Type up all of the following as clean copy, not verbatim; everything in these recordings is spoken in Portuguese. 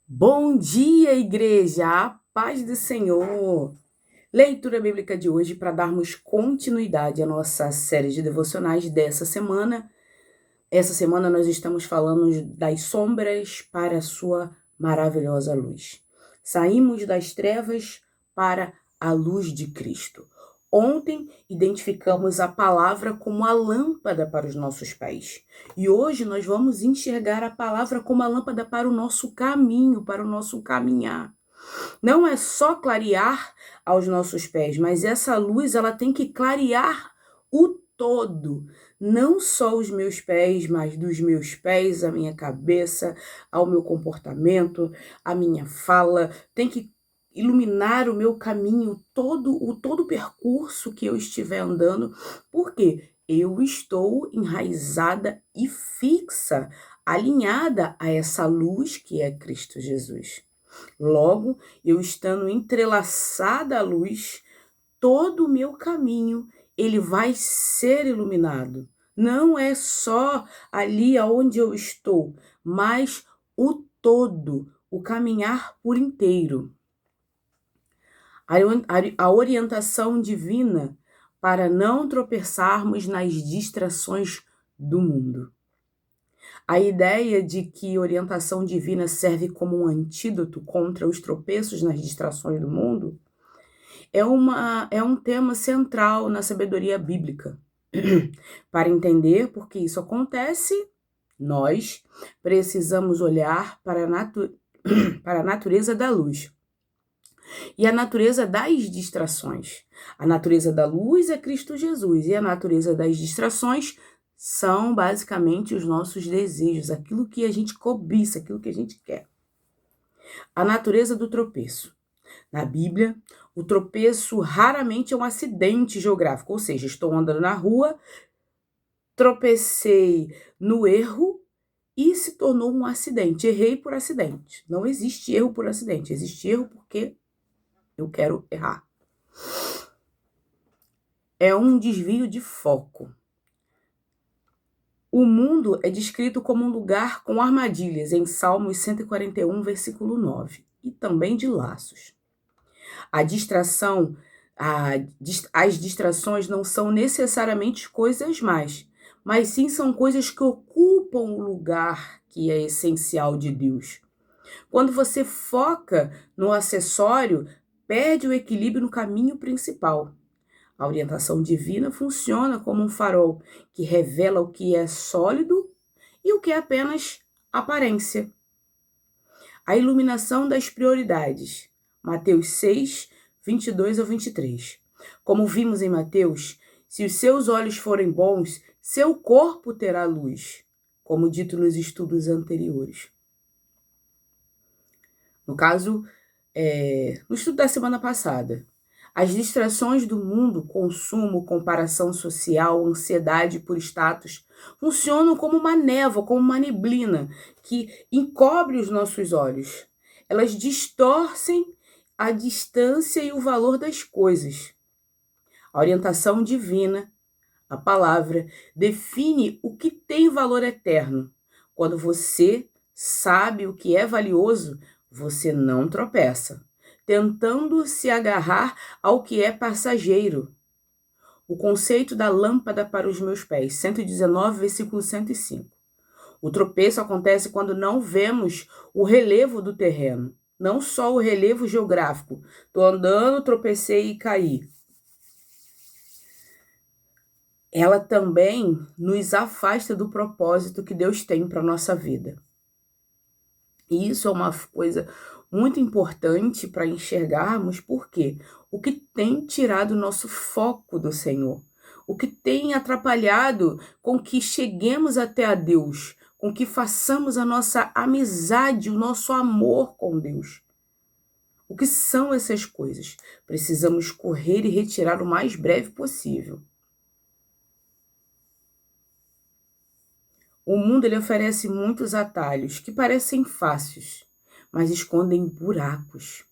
Bom dia, igreja! A paz do Senhor! Leitura bíblica de hoje para darmos continuidade à nossa série de devocionais dessa semana. Essa semana nós estamos falando das sombras para a sua maravilhosa luz. Saímos das trevas para a luz de Cristo. Ontem identificamos a palavra como a lâmpada para os nossos pés. E hoje nós vamos enxergar a palavra como a lâmpada para o nosso caminho, para o nosso caminhar. Não é só clarear aos nossos pés, mas essa luz ela tem que clarear o todo, não só os meus pés, mas dos meus pés, a minha cabeça, ao meu comportamento, a minha fala, tem que iluminar o meu caminho, todo o percurso que eu estiver andando, porque eu estou enraizada e fixa, alinhada a essa luz que é Cristo Jesus. Logo, eu estando entrelaçada à luz, todo o meu caminho, ele vai ser iluminado. Não é só ali aonde eu estou, mas o todo, o caminhar por inteiro. A orientação divina para não tropeçarmos nas distrações do mundo. A ideia de que orientação divina serve como um antídoto contra os tropeços nas distrações do mundo é um tema central na sabedoria bíblica. Para entender por que isso acontece, nós precisamos olhar para a natureza da luz e a natureza das distrações. A natureza da luz é Cristo Jesus e a natureza das distrações são basicamente os nossos desejos, aquilo que a gente cobiça, aquilo que a gente quer. A natureza do tropeço. Na Bíblia, o tropeço raramente é um acidente geográfico, ou seja, estou andando na rua, tropecei no erro e se tornou um acidente. Errei por acidente. Não existe erro por acidente, existe erro porque eu quero errar. É um desvio de foco. O mundo é descrito como um lugar com armadilhas em Salmos 141, versículo 9, e também de laços. As distrações não são necessariamente coisas más, mas sim são coisas que ocupam o lugar que é essencial de Deus. Quando você foca no acessório, perde o equilíbrio no caminho principal. A orientação divina funciona como um farol que revela o que é sólido e o que é apenas aparência. A iluminação das prioridades. Mateus 6, 22 ao 23. Como vimos em Mateus, se os seus olhos forem bons, seu corpo terá luz, como dito nos estudos anteriores. No caso, no estudo da semana passada, as distrações do mundo, consumo, comparação social, ansiedade por status, funcionam como uma névoa, como uma neblina que encobre os nossos olhos. Elas distorcem a distância e o valor das coisas. A orientação divina, a palavra, define o que tem valor eterno. Quando você sabe o que é valioso, você não tropeça, tentando se agarrar ao que é passageiro. O conceito da lâmpada para os meus pés, 119, versículo 105. O tropeço acontece quando não vemos o relevo do terreno, não só o relevo geográfico. Estou andando, tropecei e caí. Ela também nos afasta do propósito que Deus tem para a nossa vida. E isso é uma coisa muito importante para enxergarmos, porque o que tem tirado o nosso foco do Senhor, o que tem atrapalhado com que cheguemos até a Deus, com que façamos a nossa amizade, o nosso amor com Deus. O que são essas coisas? Precisamos correr e retirar o mais breve possível. O mundo ele oferece muitos atalhos que parecem fáceis, mas escondem buracos.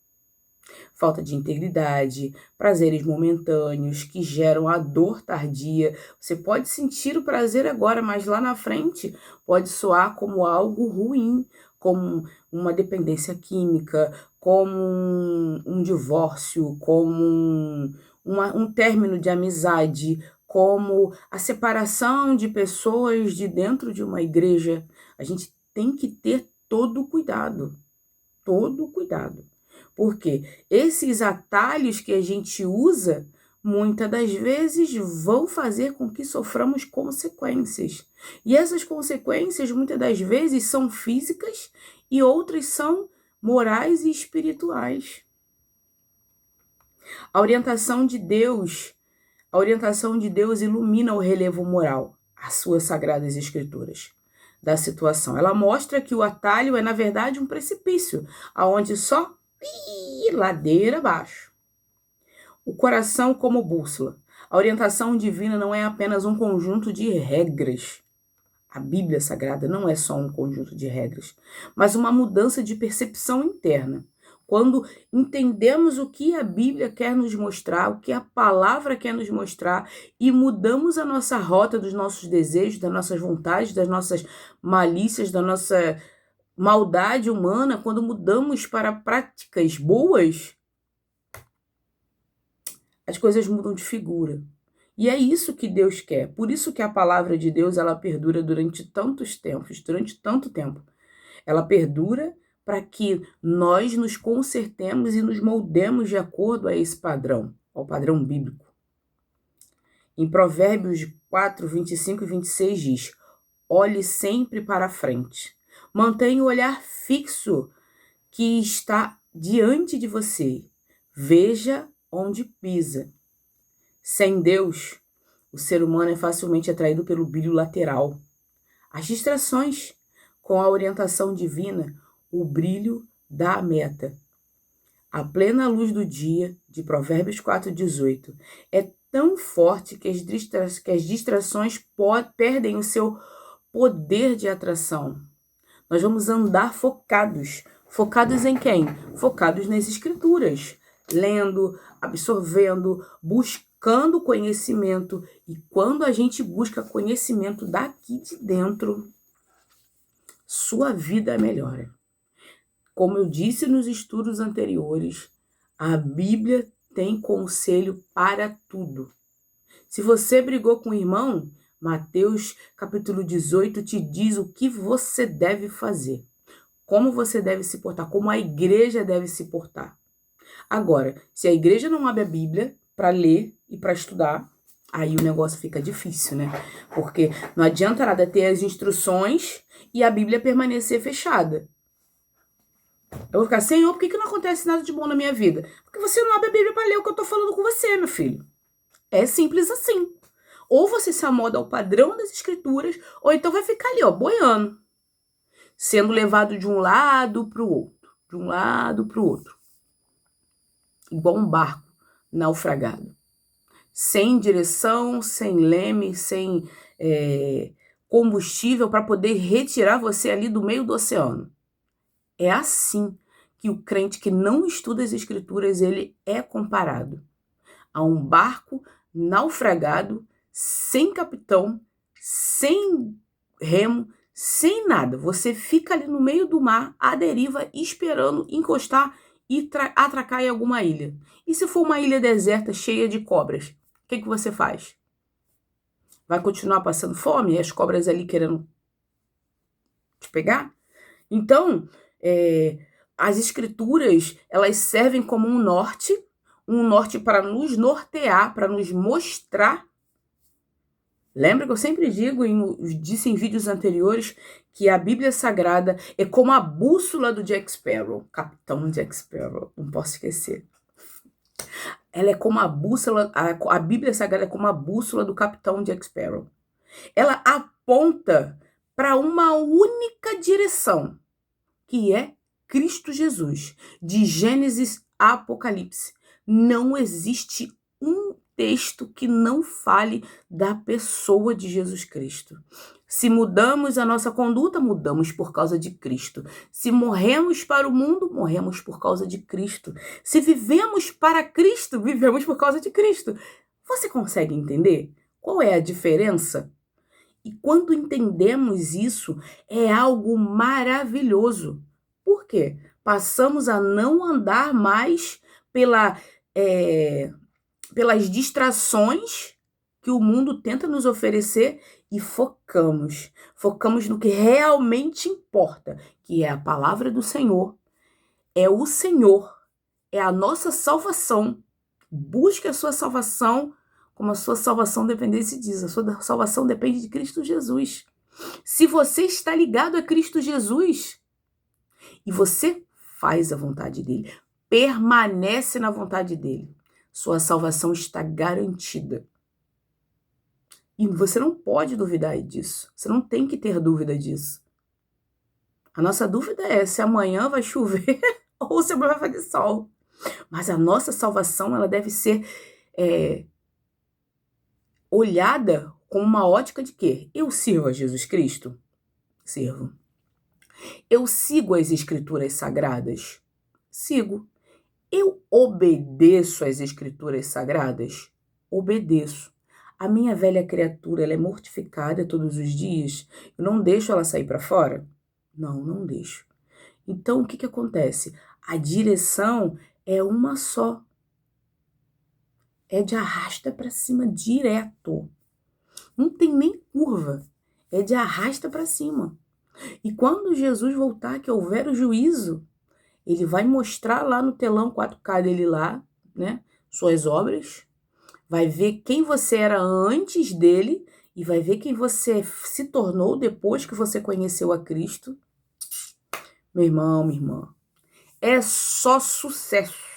Falta de integridade, prazeres momentâneos que geram a dor tardia. Você pode sentir o prazer agora, mas lá na frente pode soar como algo ruim, como uma dependência química, como um divórcio, como um término de amizade, como a separação de pessoas de dentro de uma igreja. A gente tem que ter todo cuidado, porque esses atalhos que a gente usa, muitas das vezes vão fazer com que soframos consequências. E essas consequências, muitas das vezes, são físicas e outras são morais e espirituais. A orientação de Deus ilumina o relevo moral, as suas sagradas escrituras da situação. Ela mostra que o atalho é, na verdade, um precipício, aonde só ladeira abaixo. O coração como bússola. A orientação divina não é apenas um conjunto de regras. A Bíblia Sagrada não é só um conjunto de regras, mas uma mudança de percepção interna. Quando entendemos o que a Bíblia quer nos mostrar, o que a palavra quer nos mostrar, e mudamos a nossa rota dos nossos desejos, das nossas vontades, das nossas malícias, da nossa maldade humana, quando mudamos para práticas boas, as coisas mudam de figura. E é isso que Deus quer. Por isso que a palavra de Deus, ela perdura durante tanto tempo. Ela perdura para que nós nos consertemos e nos moldemos de acordo a esse padrão, ao padrão bíblico. Em Provérbios 4, 25 e 26 diz: olhe sempre para a frente. Mantenha o olhar fixo que está diante de você. Veja onde pisa. Sem Deus, o ser humano é facilmente atraído pelo brilho lateral. As distrações, com a orientação divina, o brilho dá a meta. A plena luz do dia, de Provérbios 4,18, é tão forte que as distrações perdem o seu poder de atração. Nós vamos andar focados. Focados em quem? Focados nas escrituras. Lendo, absorvendo, buscando conhecimento. E quando a gente busca conhecimento daqui de dentro, sua vida melhora. Como eu disse nos estudos anteriores, a Bíblia tem conselho para tudo. Se você brigou com o irmão, Mateus capítulo 18 te diz o que você deve fazer, como você deve se portar, como a igreja deve se portar. Agora, se a igreja não abre a Bíblia para ler e para estudar, aí o negócio fica difícil, né? Porque não adianta nada ter as instruções e a Bíblia permanecer fechada. Eu vou ficar, Senhor, por que não acontece nada de bom na minha vida? Porque você não abre a Bíblia para ler o que eu tô falando com você, meu filho. É simples assim. Ou você se amolda ao padrão das escrituras, ou então vai ficar ali, ó, boiando. Sendo levado de um lado para o outro. De um lado para o outro. Igual um barco naufragado. Sem direção, sem leme, sem combustível para poder retirar você ali do meio do oceano. É assim que o crente que não estuda as escrituras, ele é comparado a um barco naufragado, sem capitão, sem remo, sem nada. Você fica ali no meio do mar, à deriva, esperando encostar e atracar em alguma ilha. E se for uma ilha deserta, cheia de cobras, o que você faz? Vai continuar passando fome? E as cobras ali querendo te pegar? Então, as escrituras, elas servem como um norte para nos nortear, para nos mostrar. Lembra que eu sempre digo, disse em vídeos anteriores, que a Bíblia Sagrada é como a bússola do Jack Sparrow, Capitão Jack Sparrow, não posso esquecer. Ela é como a bússola, a Bíblia Sagrada é como a bússola do Capitão Jack Sparrow. Ela aponta para uma única direção, que é Cristo Jesus, de Gênesis a Apocalipse. Não existe um texto que não fale da pessoa de Jesus Cristo. Se mudamos a nossa conduta, mudamos por causa de Cristo. Se morremos para o mundo, morremos por causa de Cristo. Se vivemos para Cristo, vivemos por causa de Cristo. Você consegue entender qual é a diferença? E quando entendemos isso, é algo maravilhoso. Por quê? Passamos a não andar mais pela, pelas distrações que o mundo tenta nos oferecer e focamos. Focamos no que realmente importa, que é a palavra do Senhor, é o Senhor, é a nossa salvação. Busque a sua salvação, como a sua salvação dependesse disso. A sua salvação depende de Cristo Jesus. Se você está ligado a Cristo Jesus e você faz a vontade dele, permanece na vontade dele, sua salvação está garantida. E você não pode duvidar disso. Você não tem que ter dúvida disso. A nossa dúvida é se amanhã vai chover ou se amanhã vai fazer sol. Mas a nossa salvação, ela deve ser olhada com uma ótica de quê? Eu sirvo a Jesus Cristo? Sirvo. Eu sigo as Escrituras Sagradas? Sigo. Eu obedeço às Escrituras Sagradas? Obedeço. A minha velha criatura, ela é mortificada todos os dias? Eu não deixo ela sair para fora? Não, não deixo. Então, o que acontece? A direção é uma só. É de arrasta para cima direto. Não tem nem curva. É de arrasta para cima. E quando Jesus voltar, que houver o juízo, ele vai mostrar lá no telão 4K dele lá, né? Suas obras. Vai ver quem você era antes dele e vai ver quem você se tornou depois que você conheceu a Cristo. Meu irmão, minha irmã, é só sucesso.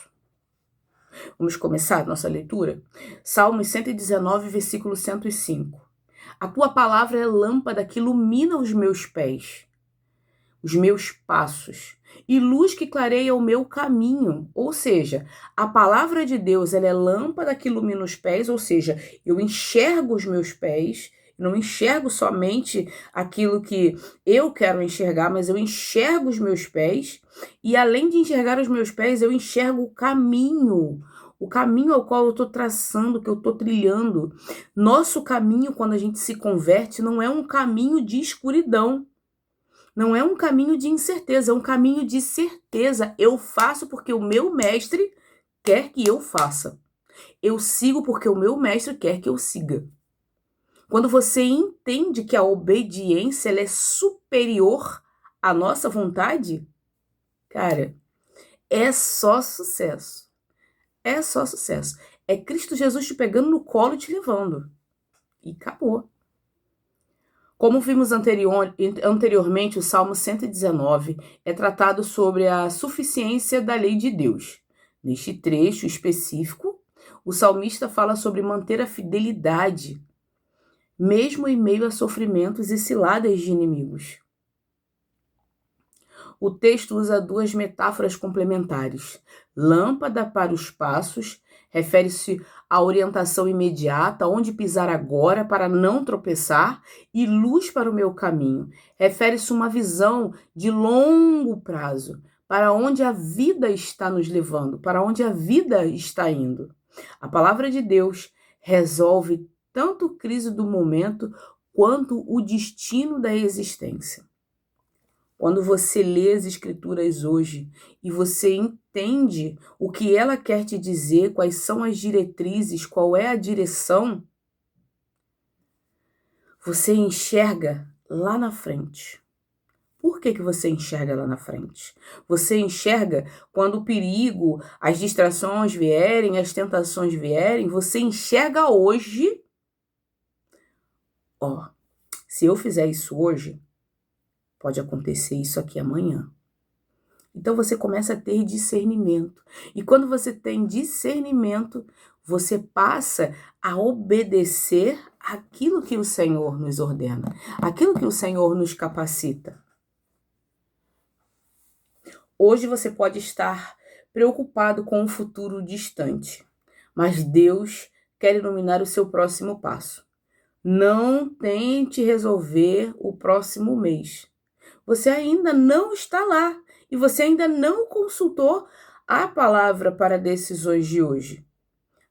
Vamos começar a nossa leitura? Salmos 119, versículo 105. A tua palavra é lâmpada que ilumina os meus pés, os meus passos, e luz que clareia o meu caminho. Ou seja, a palavra de Deus, ela é lâmpada que ilumina os pés, ou seja, eu enxergo os meus pés, não enxergo somente aquilo que eu quero enxergar, mas eu enxergo os meus pés, e além de enxergar os meus pés, eu enxergo o caminho ao qual eu estou traçando, que eu estou trilhando. Nosso caminho, quando a gente se converte, não é um caminho de escuridão, não é um caminho de incerteza, é um caminho de certeza. Eu faço porque o meu mestre quer que eu faça. Eu sigo porque o meu mestre quer que eu siga. Quando você entende que a obediência ela é superior à nossa vontade, cara, é só sucesso. É só sucesso. É Cristo Jesus te pegando no colo e te levando. E acabou. Como vimos anteriormente, o Salmo 119 é tratado sobre a suficiência da lei de Deus. Neste trecho específico, o salmista fala sobre manter a fidelidade, mesmo em meio a sofrimentos e ciladas de inimigos. O texto usa duas metáforas complementares. Lâmpada para os passos refere-se à orientação imediata, onde pisar agora para não tropeçar, e luz para o meu caminho. Refere-se a uma visão de longo prazo, para onde a vida está nos levando, para onde a vida está indo. A palavra de Deus resolve tanto a crise do momento quanto o destino da existência. Quando você lê as Escrituras hoje e você entende o que ela quer te dizer, quais são as diretrizes, qual é a direção, você enxerga lá na frente. Por que você enxerga lá na frente? Você enxerga quando o perigo, as distrações vierem, as tentações vierem, você enxerga hoje. Ó, se eu fizer isso hoje, pode acontecer isso aqui amanhã. Então você começa a ter discernimento. E quando você tem discernimento, você passa a obedecer aquilo que o Senhor nos ordena, aquilo que o Senhor nos capacita. Hoje você pode estar preocupado com um futuro distante, mas Deus quer iluminar o seu próximo passo. Não tente resolver o próximo mês. Você ainda não está lá e você ainda não consultou a palavra para decisões de hoje.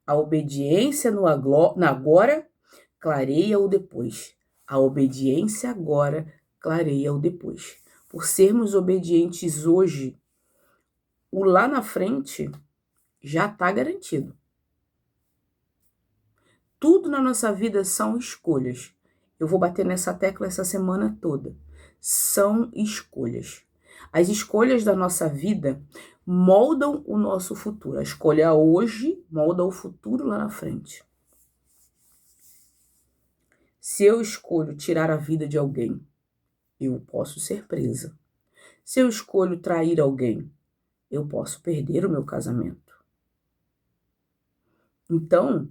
A obediência no agora clareia o depois. A obediência agora clareia o depois. Por sermos obedientes hoje, o lá na frente já está garantido. Tudo na nossa vida são escolhas. Eu vou bater nessa tecla essa semana toda. São escolhas. As escolhas da nossa vida moldam o nosso futuro. A escolha hoje molda o futuro lá na frente. Se eu escolho tirar a vida de alguém, eu posso ser presa. Se eu escolho trair alguém, eu posso perder o meu casamento. Então,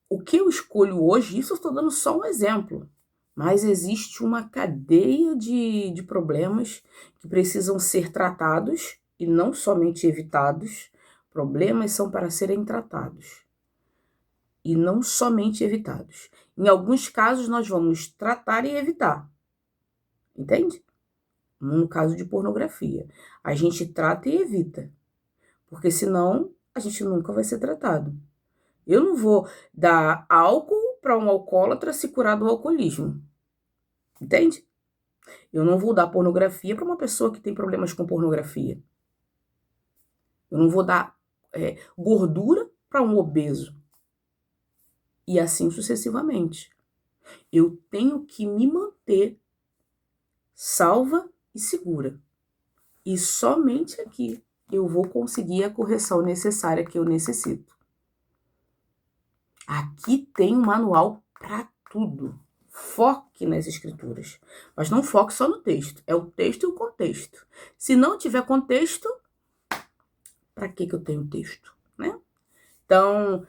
o que eu escolho hoje, isso eu estou dando só um exemplo, mas existe uma cadeia de problemas que precisam ser tratados e não somente evitados. Problemas são para serem tratados e não somente evitados. Em alguns casos, nós vamos tratar e evitar, entende? No caso de pornografia, a gente trata e evita, porque senão a gente nunca vai ser tratado. Eu não vou dar álcool para um alcoólatra se curar do alcoolismo. Entende? Eu não vou dar pornografia para uma pessoa que tem problemas com pornografia. Eu não vou dar gordura para um obeso. E assim sucessivamente. Eu tenho que me manter salva e segura. E somente aqui eu vou conseguir a correção necessária que eu necessito. Aqui tem um manual para tudo. Foque nas escrituras. Mas não foque só no texto. É o texto e o contexto. Se não tiver contexto, para que eu tenho texto, né? Então,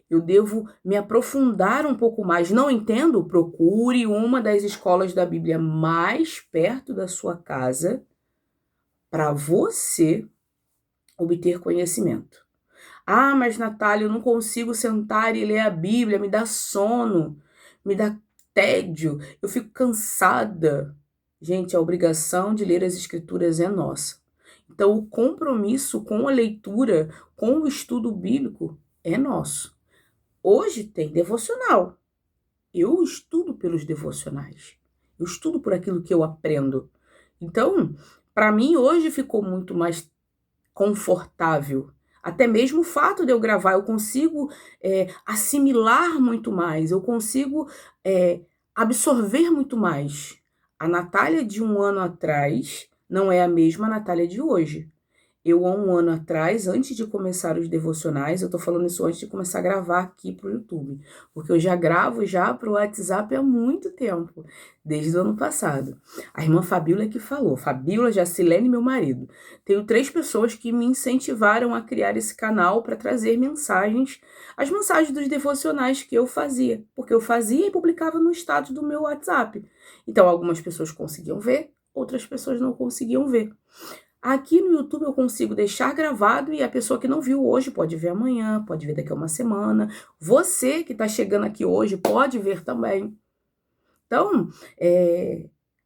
eu devo me aprofundar um pouco mais. Não entendo? Procure uma das escolas da Bíblia mais perto da sua casa para você obter conhecimento. Ah, mas Natália, eu não consigo sentar e ler a Bíblia, me dá sono, me dá tédio, eu fico cansada. Gente, a obrigação de ler as escrituras é nossa. Então, o compromisso com a leitura, com o estudo bíblico, é nosso. Hoje tem devocional. Eu estudo pelos devocionais. Eu estudo por aquilo que eu aprendo. Então, para mim, hoje ficou muito mais confortável. Até mesmo o fato de eu gravar, eu consigo assimilar muito mais, eu consigo absorver muito mais. A Natália de um ano atrás não é a mesma Natália de hoje. Eu, há um ano atrás, antes de começar os devocionais, eu tô falando isso antes de começar a gravar aqui pro YouTube, porque eu já gravo já pro WhatsApp há muito tempo, desde o ano passado. A irmã Fabíola que falou, Fabíola, Jacilene e meu marido. Tenho 3 pessoas que me incentivaram a criar esse canal para trazer mensagens, as mensagens dos devocionais que eu fazia, porque eu fazia e publicava no status do meu WhatsApp. Então, algumas pessoas conseguiam ver, outras pessoas não conseguiam ver. Aqui no YouTube eu consigo deixar gravado e a pessoa que não viu hoje pode ver amanhã, pode ver daqui a uma semana. Você que está chegando aqui hoje pode ver também. Então,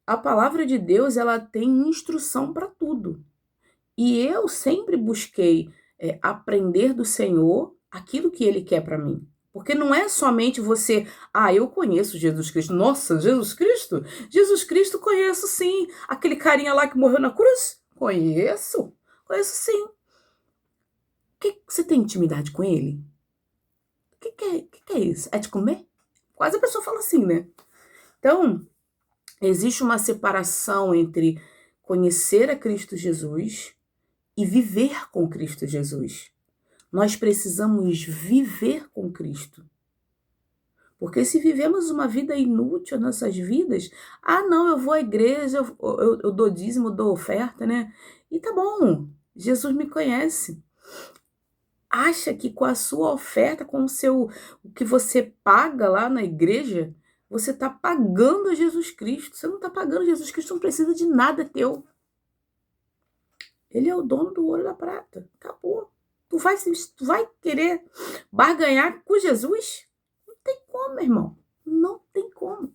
a palavra de Deus, ela tem instrução para tudo. E eu sempre busquei aprender do Senhor aquilo que Ele quer para mim. Porque não é somente você, eu conheço Jesus Cristo. Nossa, Jesus Cristo? Jesus Cristo conheço sim. Aquele carinha lá que morreu na cruz? Conheço sim. Você tem intimidade com ele? O que é isso? É de comer? Quase a pessoa fala assim, né? Então, existe uma separação entre conhecer a Cristo Jesus e viver com Cristo Jesus. Nós precisamos viver com Cristo. Porque se vivemos uma vida inútil nas nossas vidas, não, eu vou à igreja, eu dou dízimo, dou oferta, né? E tá bom, Jesus me conhece. Acha que com a sua oferta, com o que você paga lá na igreja, você está pagando a Jesus Cristo. Você não está pagando, Jesus Cristo não precisa de nada teu. Ele é o dono do ouro e da prata. Acabou. Tu vai querer barganhar com Jesus? Não tem como, irmão. Não tem como.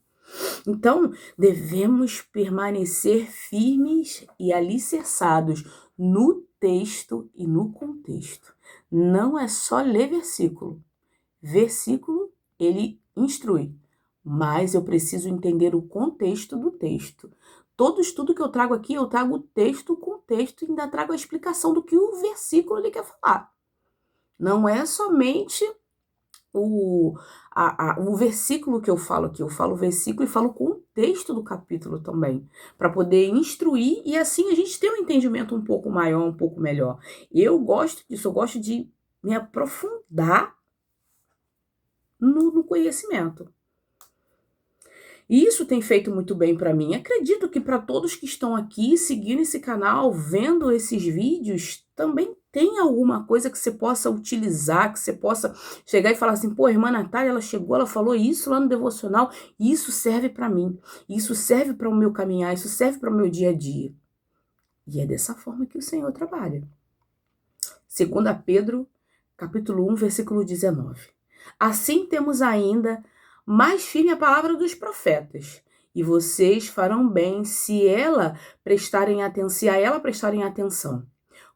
Então, devemos permanecer firmes e alicerçados no texto e no contexto. Não é só ler versículo. Versículo, ele instrui. mas eu preciso entender o contexto do texto. Todo estudo que eu trago aqui, eu trago o texto, o contexto, e ainda trago a explicação do que o versículo ele quer falar. Não é somente o versículo que eu falo aqui, eu falo o versículo e falo o contexto do capítulo também, para poder instruir e assim a gente ter um entendimento um pouco maior, um pouco melhor. Eu gosto disso, eu gosto de me aprofundar no conhecimento. E isso tem feito muito bem para mim. Acredito que para todos que estão aqui seguindo esse canal, vendo esses vídeos, também tem alguma coisa que você possa utilizar, que você possa chegar e falar assim, pô, a irmã Natália, ela chegou, ela falou isso lá no devocional, e isso serve para mim, isso serve para o meu caminhar, isso serve para o meu dia a dia. E é dessa forma que o Senhor trabalha. 2 Pedro, capítulo 1, versículo 19. Assim temos ainda mais firme a palavra dos profetas, e vocês farão bem se a ela prestarem atenção,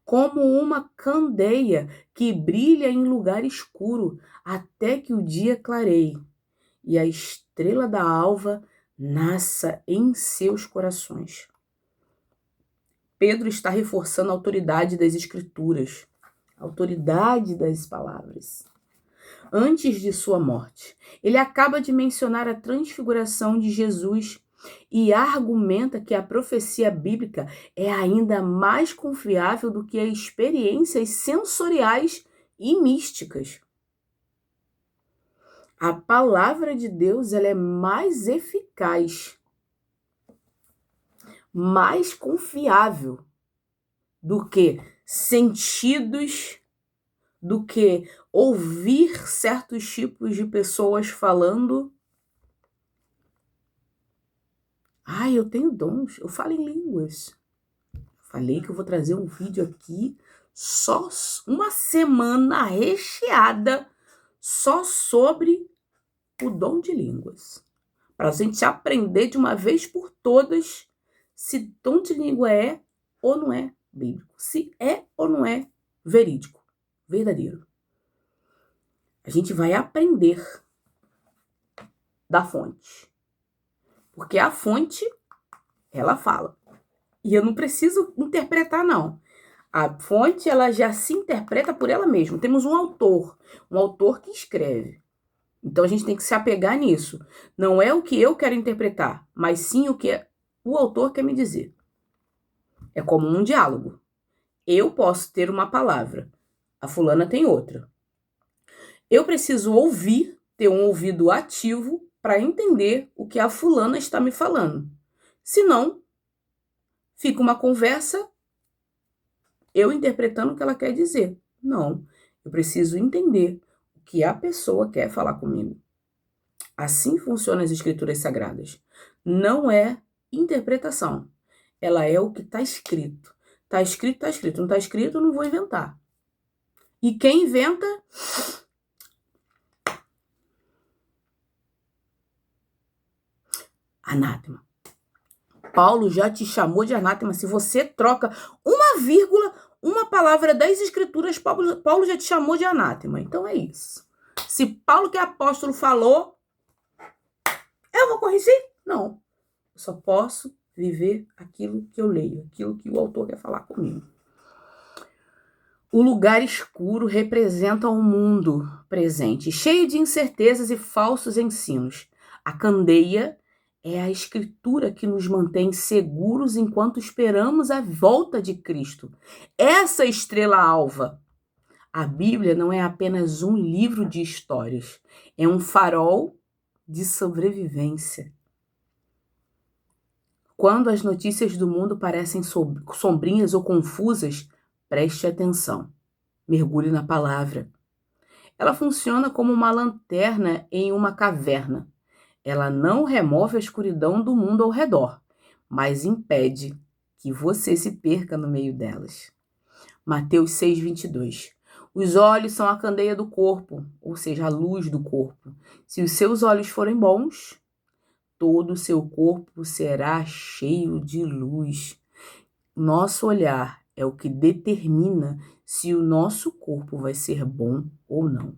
como uma candeia que brilha em lugar escuro, até que o dia clareie, e a estrela da alva nasça em seus corações. Pedro está reforçando a autoridade das Escrituras, a autoridade das palavras. Antes de sua morte, ele acaba de mencionar a transfiguração de Jesus e argumenta que a profecia bíblica é ainda mais confiável do que as experiências sensoriais e místicas. A palavra de Deus ela é mais eficaz, mais confiável do que sentidos, do que ouvir certos tipos de pessoas falando. Eu tenho dons, eu falo em línguas. Falei que eu vou trazer um vídeo aqui, só uma semana recheada, só sobre o dom de línguas. Para a gente aprender de uma vez por todas se dom de língua é ou não é bíblico. Se é ou não é verídico, verdadeiro. A gente vai aprender da fonte. Porque a fonte, ela fala. E eu não preciso interpretar, não. A fonte, ela já se interpreta por ela mesma. Temos um autor que escreve. Então, a gente tem que se apegar nisso. Não é o que eu quero interpretar, mas sim o que o autor quer me dizer. É como um diálogo. Eu posso ter uma palavra, a fulana tem outra. Eu preciso ouvir, ter um ouvido ativo para entender o que a fulana está me falando. Senão, fica uma conversa, eu interpretando o que ela quer dizer. Não, eu preciso entender o que a pessoa quer falar comigo. Assim funcionam as escrituras sagradas. Não é interpretação. Ela é o que está escrito. Está escrito, está escrito. Não está escrito, eu não vou inventar. E quem inventa... Anátema. Paulo já te chamou de anátema. Se você troca uma vírgula, uma palavra das escrituras, Paulo já te chamou de anátema. Então é isso. Se Paulo, que é apóstolo, falou, eu vou corrigir? Não. Eu só posso viver aquilo que eu leio, aquilo que o autor quer falar comigo. O lugar escuro representa o mundo presente, cheio de incertezas e falsos ensinos. A candeia é a escritura que nos mantém seguros enquanto esperamos a volta de Cristo. Essa estrela alva. A Bíblia não é apenas um livro de histórias, é um farol de sobrevivência. Quando as notícias do mundo parecem sombrinhas ou confusas, preste atenção. Mergulhe na palavra. Ela funciona como uma lanterna em uma caverna. Ela não remove a escuridão do mundo ao redor, mas impede que você se perca no meio delas. Mateus 6:22. Os olhos são a candeia do corpo, ou seja, a luz do corpo. Se os seus olhos forem bons, todo o seu corpo será cheio de luz. Nosso olhar é o que determina se o nosso corpo vai ser bom ou não.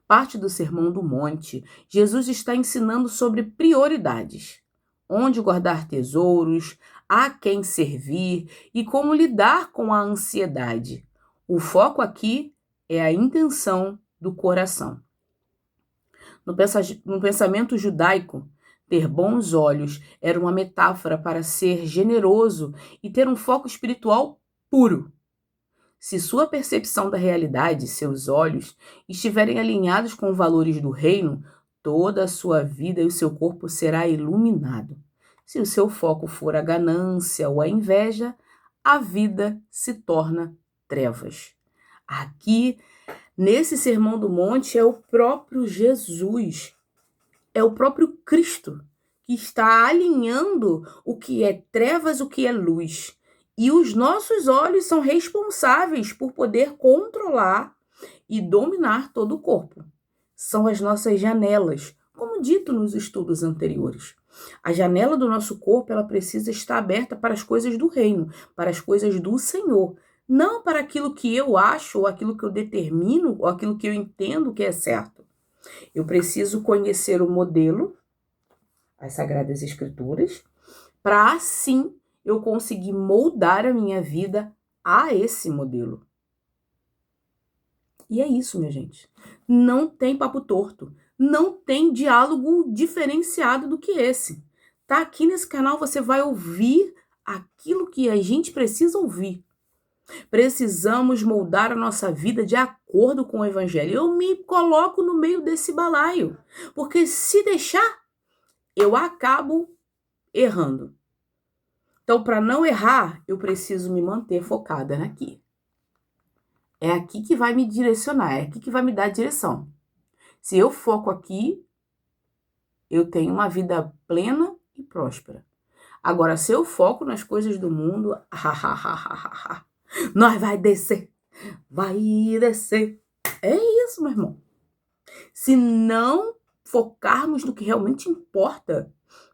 parte do Sermão do Monte, Jesus está ensinando sobre prioridades, onde guardar tesouros, a quem servir e como lidar com a ansiedade. O foco aqui é a intenção do coração. No pensamento judaico, ter bons olhos era uma metáfora para ser generoso e ter um foco espiritual puro. Se sua percepção da realidade, seus olhos, estiverem alinhados com os valores do reino, toda a sua vida e o seu corpo será iluminado. Se o seu foco for a ganância ou a inveja, a vida se torna trevas. Aqui, nesse Sermão do Monte, é o próprio Jesus, é o próprio Cristo, que está alinhando o que é trevas, o que é luz. E os nossos olhos são responsáveis por poder controlar e dominar todo o corpo. São as nossas janelas, como dito nos estudos anteriores. A janela do nosso corpo, ela precisa estar aberta para as coisas do reino, para as coisas do Senhor, não para aquilo que eu acho, ou aquilo que eu determino, ou aquilo que eu entendo que é certo. Eu preciso conhecer o modelo, as Sagradas Escrituras, para assim eu conseguir moldar a minha vida a esse modelo. E é isso, minha gente. Não tem papo torto. Não tem diálogo diferenciado do que esse. Tá? Aqui nesse canal você vai ouvir aquilo que a gente precisa ouvir. Precisamos moldar a nossa vida de acordo com o Evangelho. Eu me coloco no meio desse balaio, porque se deixar, eu acabo errando. Então, para não errar, eu preciso me manter focada aqui. É aqui que vai me direcionar, é aqui que vai me dar direção. Se eu foco aqui, eu tenho uma vida plena e próspera. Agora, se eu foco nas coisas do mundo, nós vai descer. É isso, meu irmão. Se não focarmos no que realmente importa,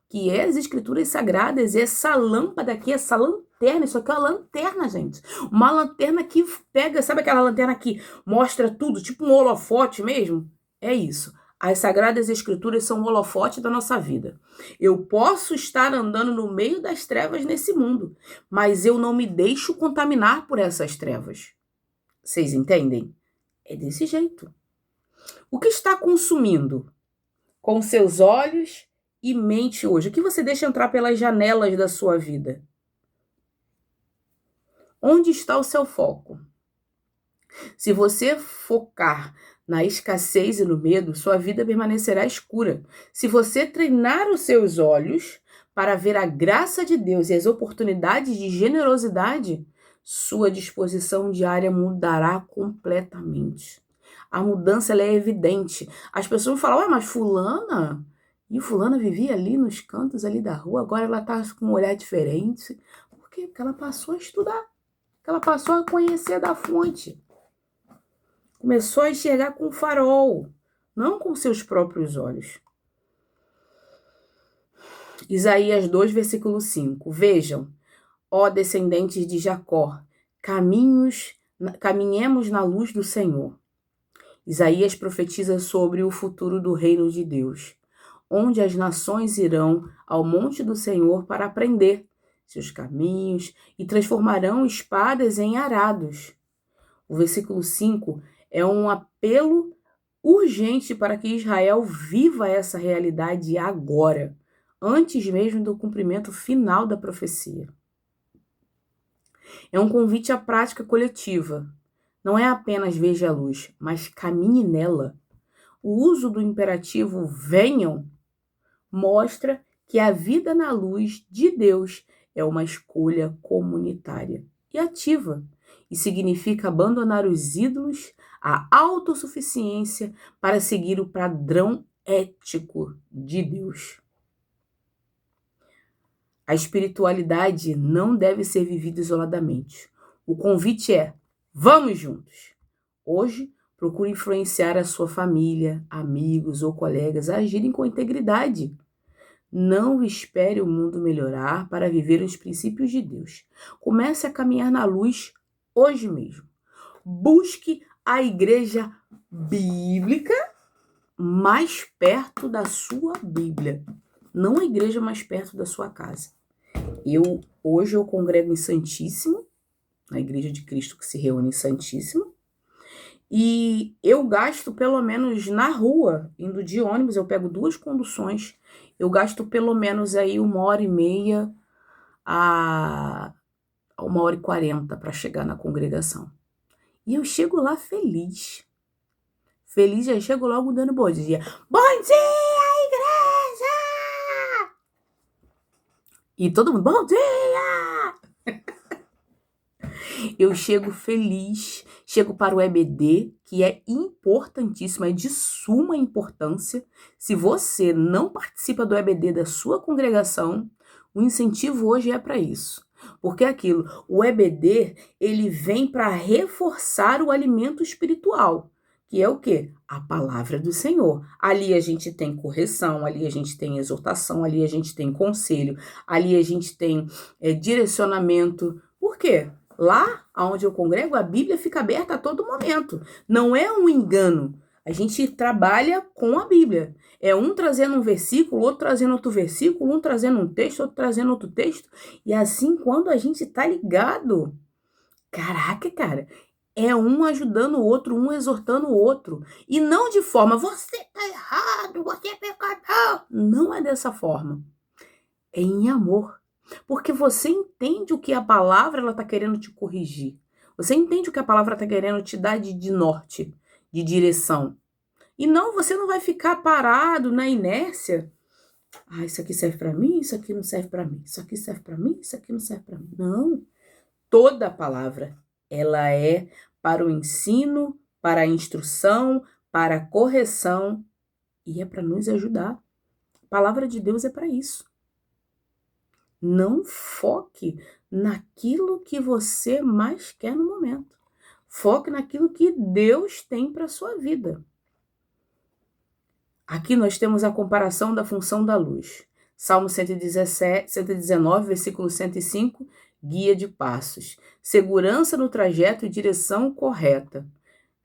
que é as Escrituras Sagradas, essa lâmpada aqui, essa lanterna, isso aqui é uma lanterna, gente. Uma lanterna que pega, sabe aquela lanterna que mostra tudo, tipo um holofote mesmo? É isso. As Sagradas Escrituras são o holofote da nossa vida. Eu posso estar andando no meio das trevas nesse mundo, mas eu não me deixo contaminar por essas trevas. Vocês entendem? É desse jeito. O que está consumindo com seus olhos e mente hoje? O que você deixa entrar pelas janelas da sua vida? Onde está o seu foco? Se você focar na escassez e no medo, sua vida permanecerá escura. Se você treinar os seus olhos para ver a graça de Deus e as oportunidades de generosidade, sua disposição diária mudará completamente. A mudança ela é evidente. As pessoas falam, mas fulana... E fulana vivia ali nos cantos ali da rua, agora ela está com um olhar diferente. Por quê? Porque ela passou a estudar. Porque ela passou a conhecer da fonte. Começou a enxergar com o farol, não com seus próprios olhos. Isaías 2, versículo 5. Vejam, ó descendentes de Jacó, caminhemos na luz do Senhor. Isaías profetiza sobre o futuro do reino de Deus, onde as nações irão ao monte do Senhor para aprender seus caminhos e transformarão espadas em arados. O versículo 5 é um apelo urgente para que Israel viva essa realidade agora, antes mesmo do cumprimento final da profecia. É um convite à prática coletiva. Não é apenas veja a luz, mas caminhe nela. O uso do imperativo venham mostra que a vida na luz de Deus é uma escolha comunitária e ativa, e significa abandonar os ídolos, a autossuficiência para seguir o padrão ético de Deus. A espiritualidade não deve ser vivida isoladamente. O convite é: vamos juntos! Hoje, procure influenciar a sua família, amigos ou colegas a agirem com integridade. Não espere o mundo melhorar para viver os princípios de Deus. Comece a caminhar na luz hoje mesmo. Busque a igreja bíblica mais perto da sua Bíblia, não a igreja mais perto da sua casa. Hoje eu congrego em Santíssimo, na Igreja de Cristo que se reúne em Santíssimo, e eu gasto pelo menos na rua, indo de ônibus, eu pego 2 conduções, eu gasto pelo menos aí 1h30 a 1h40 para chegar na congregação. E eu chego lá feliz. Feliz, já chego logo dando bom dia. Bom dia, igreja! E todo mundo, bom dia! Eu chego feliz, chego para o EBD, que é importantíssimo, é de suma importância. Se você não participa do EBD da sua congregação, o incentivo hoje é para isso. Porque é aquilo, o EBD, ele vem para reforçar o alimento espiritual, que é o quê? A palavra do Senhor. Ali a gente tem correção, ali a gente tem exortação, ali a gente tem conselho, ali a gente tem direcionamento. Por quê? Lá onde eu congrego, a Bíblia fica aberta a todo momento. Não é um engano. A gente trabalha com a Bíblia. É um trazendo um versículo, outro trazendo outro versículo, um trazendo um texto, outro trazendo outro texto. E assim, quando a gente tá ligado, caraca, cara, é um ajudando o outro, um exortando o outro. E não de forma, você tá errado, você é pecador. Não é dessa forma. É em amor. Porque você entende o que a palavra ela tá querendo te corrigir. Você entende o que a palavra tá querendo te dar de norte, de direção. E não, você não vai ficar parado na inércia. Ah, isso aqui serve para mim, isso aqui não serve para mim. Isso aqui serve para mim, isso aqui não serve para mim. Não. Toda a palavra, ela é para o ensino, para a instrução, para a correção e é para nos ajudar. A palavra de Deus é para isso. Não foque naquilo que você mais quer no momento. Foque naquilo que Deus tem para a sua vida. Aqui nós temos a comparação da função da luz. Salmo 119, versículo 105, guia de passos. Segurança no trajeto e direção correta.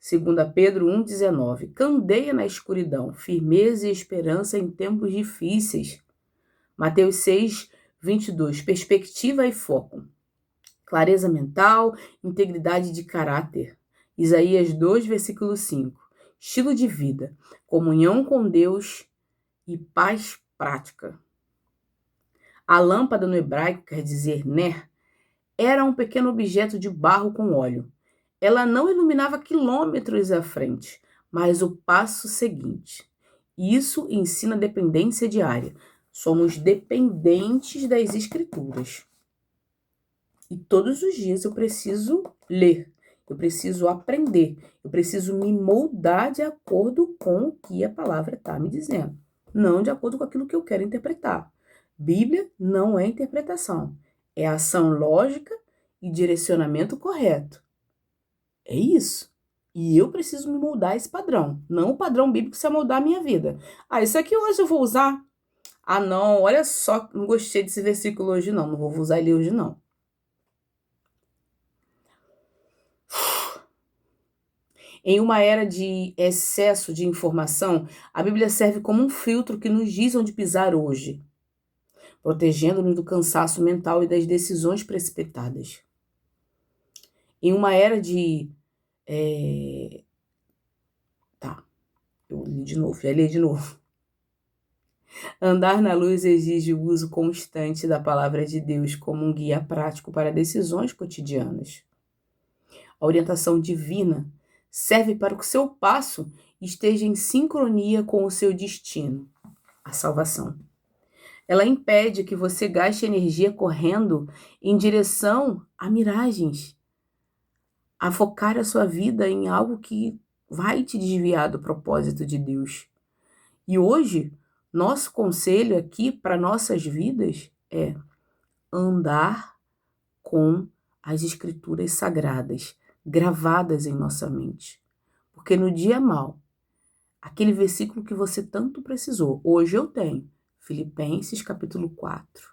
2 Pedro 1,19. Candeia na escuridão, firmeza e esperança em tempos difíceis. Mateus 6, 22. Perspectiva e foco. Clareza mental, integridade de caráter. Isaías 2, versículo 5. Estilo de vida, comunhão com Deus e paz prática. A lâmpada no hebraico quer dizer ner, era um pequeno objeto de barro com óleo. Ela não iluminava quilômetros à frente, mas o passo seguinte. Isso ensina dependência diária. Somos dependentes das escrituras. E todos os dias eu preciso ler, eu preciso aprender, eu preciso me moldar de acordo com o que a palavra está me dizendo, não de acordo com aquilo que eu quero interpretar. Bíblia não é interpretação, é ação lógica e direcionamento correto. É isso. E eu preciso me moldar a esse padrão, não o padrão bíblico que vai moldar a minha vida. Ah, isso aqui hoje eu vou usar. Ah, não, olha só, não gostei desse versículo hoje não vou usar ele hoje não. Em uma era de excesso de informação, a Bíblia serve como um filtro que nos diz onde pisar hoje, protegendo-nos do cansaço mental e das decisões precipitadas. Em uma era de... eu li de novo, já li de novo. Andar na luz exige o uso constante da palavra de Deus como um guia prático para decisões cotidianas. A orientação divina serve para que o seu passo esteja em sincronia com o seu destino, a salvação. Ela impede que você gaste energia correndo em direção a miragens, a focar a sua vida em algo que vai te desviar do propósito de Deus. E hoje, nosso conselho aqui para nossas vidas é andar com as escrituras sagradas, gravadas em nossa mente. Porque no dia mau, aquele versículo que você tanto precisou, hoje eu tenho, Filipenses capítulo 4.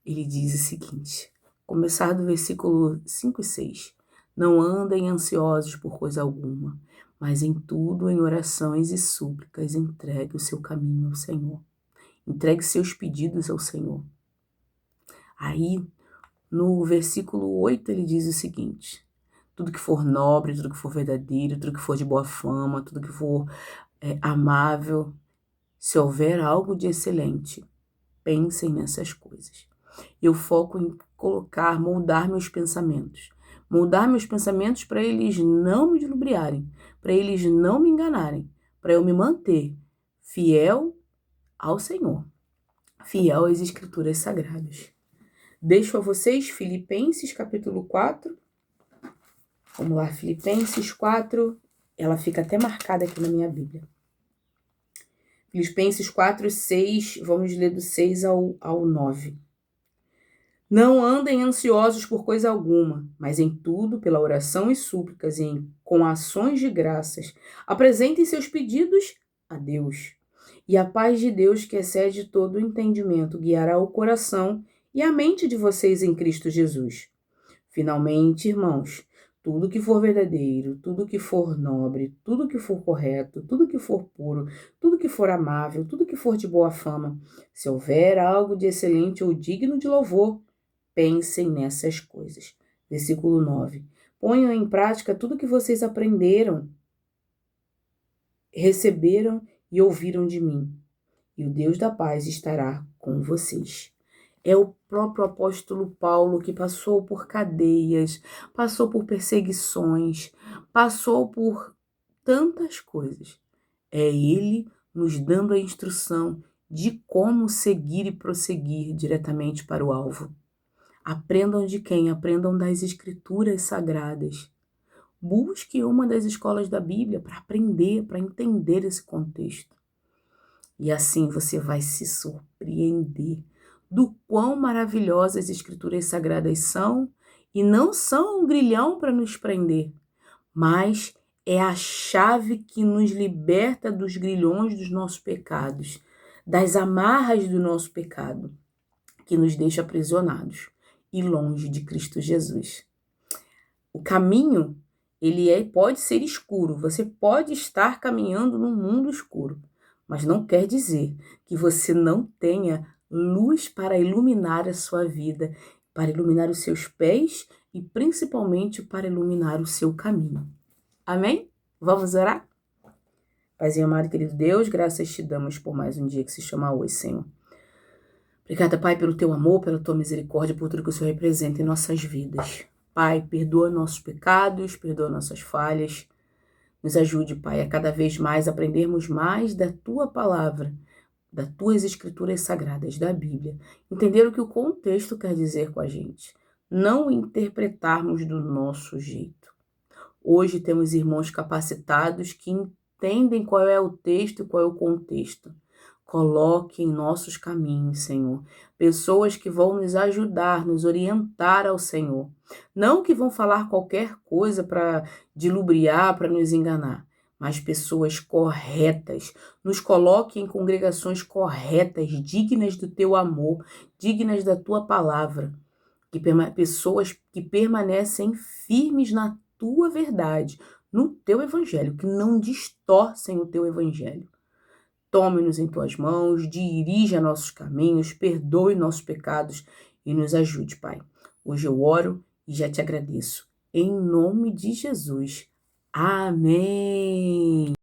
Ele diz o seguinte, começar do versículo 5 e 6. Não andem ansiosos por coisa alguma, mas em tudo, em orações e súplicas, entregue o seu caminho ao Senhor. Entregue seus pedidos ao Senhor. Aí, no versículo 8, ele diz o seguinte: tudo que for nobre, tudo que for verdadeiro, tudo que for de boa fama, tudo que for amável, se houver algo de excelente, pensem nessas coisas. Eu foco em moldar meus pensamentos. Moldar meus pensamentos para eles não me lubriarem, para eles não me enganarem, para eu me manter fiel ao Senhor, fiel às Escrituras Sagradas. Deixo a vocês Filipenses capítulo 4. Vamos lá, Filipenses 4, ela fica até marcada aqui na minha Bíblia. Filipenses 4, 6, vamos ler do 6 ao 9. Não andem ansiosos por coisa alguma, mas em tudo, pela oração e súplicas e com ações de graças, apresentem seus pedidos a Deus. E a paz de Deus, que excede todo o entendimento, guiará o coração e a mente de vocês em Cristo Jesus. Finalmente, irmãos, tudo que for verdadeiro, tudo que for nobre, tudo que for correto, tudo que for puro, tudo que for amável, tudo que for de boa fama, se houver algo de excelente ou digno de louvor, pensem nessas coisas. Versículo 9. Ponham em prática tudo que vocês aprenderam, receberam e ouviram de mim, e o Deus da paz estará com vocês. É o próprio apóstolo Paulo que passou por cadeias, passou por perseguições, passou por tantas coisas. É ele nos dando a instrução de como seguir e prosseguir diretamente para o alvo. Aprendam de quem? Aprendam das Escrituras Sagradas. Busque uma das escolas da Bíblia para aprender, para entender esse contexto. E assim você vai se surpreender do quão maravilhosas as Escrituras Sagradas são, e não são um grilhão para nos prender, mas é a chave que nos liberta dos grilhões dos nossos pecados, das amarras do nosso pecado, que nos deixa aprisionados e longe de Cristo Jesus. O caminho, pode ser escuro, você pode estar caminhando num mundo escuro, mas não quer dizer que você não tenha luz para iluminar a sua vida, para iluminar os seus pés e principalmente para iluminar o seu caminho. Amém? Vamos orar? Paizinho amado, querido Deus, graças te damos por mais um dia que se chama hoje, Senhor. Obrigada, Pai, pelo teu amor, pela tua misericórdia, por tudo que o Senhor representa em nossas vidas. Pai, perdoa nossos pecados, perdoa nossas falhas. Nos ajude, Pai, a cada vez mais aprendermos mais da tua palavra, das tuas escrituras sagradas, da Bíblia. Entender o que o contexto quer dizer com a gente. Não interpretarmos do nosso jeito. Hoje temos irmãos capacitados que entendem qual é o texto e qual é o contexto. Coloque em nossos caminhos, Senhor, pessoas que vão nos ajudar, nos orientar ao Senhor. Não que vão falar qualquer coisa para dilubriar, para nos enganar, mas pessoas corretas. Nos coloque em congregações corretas, dignas do teu amor, dignas da tua palavra. Pessoas que permanecem firmes na tua verdade, no teu evangelho, que não distorcem o teu evangelho. Tome-nos em tuas mãos, dirija nossos caminhos, perdoe nossos pecados e nos ajude, Pai. Hoje eu oro e já te agradeço. Em nome de Jesus. Amém.